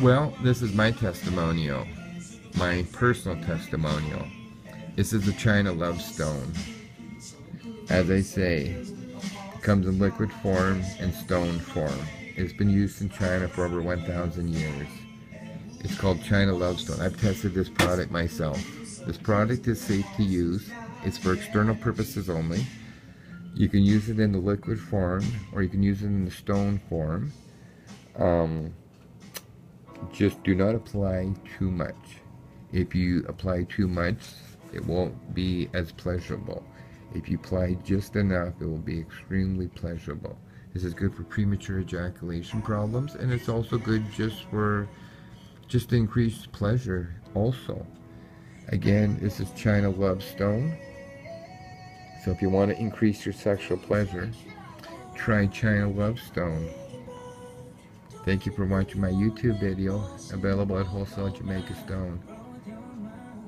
Well, this is my testimonial, my personal testimonial. This is the China Love Stone. As I say, it comes in liquid form and stone form. It's been used in China for over 1,000 years. It's called China Love Stone. I've tested this product myself. This product is safe to use. It's for external purposes only. You can use it in the liquid form, or you can use it in the stone form. Just do not apply too much. If you apply too much, it won't be as pleasurable. If you apply just enough, it will be extremely pleasurable. This is good for premature ejaculation problems, and it's also good just increased pleasure also. Again, this is China Love Stone. So if you want to increase your sexual pleasure, try China Love Stone. Thank you for watching my YouTube video, available at Wholesale Jamaica Stone.